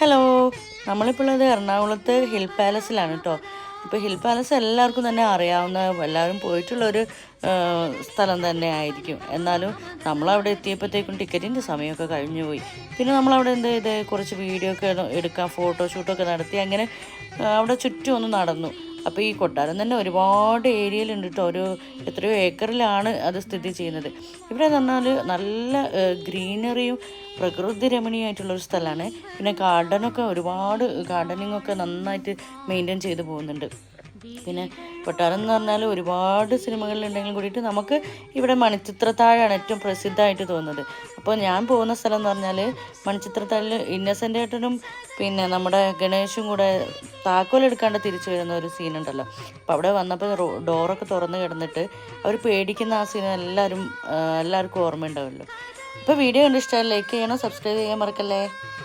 Hello, നമ്മളിപ്പോൾ ഉള്ളത് എറണാകുളത്ത് ഹിൽ പാലസിലാണ് കേട്ടോ. അപ്പോൾ ഹിൽ പാലസ് എല്ലാവർക്കും തന്നെ അറിയാവുന്ന, എല്ലാവരും പോയിട്ടുള്ളൊരു സ്ഥലം തന്നെ ആയിരിക്കും. എന്നാലും നമ്മളവിടെ എത്തിയപ്പോഴത്തേക്കും ടിക്കറ്റിൻ്റെ സമയമൊക്കെ കഴിഞ്ഞു പോയി. പിന്നെ നമ്മളവിടെ എന്ത് ചെയ്ത് കുറച്ച് വീഡിയോ ഒക്കെ എടുക്കാൻ, ഫോട്ടോഷൂട്ടൊക്കെ നടത്തി അങ്ങനെ അവിടെ ചുറ്റും ഒന്ന് നടന്നു. അപ്പോൾ ഈ കൊട്ടാരം തന്നെ ഒരുപാട് ഏരിയയിലുണ്ട് കേട്ടോ. ഒരു എത്രയോ ഏക്കറിലാണ് അത് സ്ഥിതി ചെയ്യുന്നത്. ഇവിടെ എന്ന് പറഞ്ഞാൽ നല്ല ഗ്രീനറിയും പ്രകൃതി രമണീയമായിട്ടുള്ളൊരു സ്ഥലമാണ്. പിന്നെ ഗാർഡനൊക്കെ ഒരുപാട് ഗാർഡനിങ്ങൊക്കെ നന്നായിട്ട് മെയിൻറ്റെയിൻ ചെയ്ത് പോകുന്നുണ്ട്. പിന്നെ കൊട്ടാരം എന്ന് പറഞ്ഞാൽ ഒരുപാട് സിനിമകളിലുണ്ടെങ്കിലും കൂടിയിട്ട് നമുക്ക് ഇവിടെ മണിച്ചിത്രത്താഴാണ് ഏറ്റവും പ്രസിദ്ധമായിട്ട് തോന്നുന്നത്. അപ്പോൾ ഞാൻ പോകുന്ന സ്ഥലം എന്ന് പറഞ്ഞാൽ മണിച്ചിത്രത്താഴിൽ ഇന്നസെൻ്റ് ഏട്ടനും പിന്നെ നമ്മുടെ ഗണേഷും കൂടെ താക്കോലെടുക്കാണ്ട് തിരിച്ചു വരുന്ന ഒരു സീനുണ്ടല്ലോ. അപ്പോൾ അവിടെ വന്നപ്പോൾ ഡോറൊക്കെ തുറന്ന് കിടന്നിട്ട് അവർ പേടിക്കുന്ന ആ സീൻ എല്ലാവർക്കും ഓർമ്മയുണ്ടാവുമല്ലോ. അപ്പോൾ വീഡിയോ കണ്ട് ഇഷ്ടമായി ലൈക്ക് ചെയ്യണം, സബ്സ്ക്രൈബ് ചെയ്യാൻ മറക്കല്ലേ.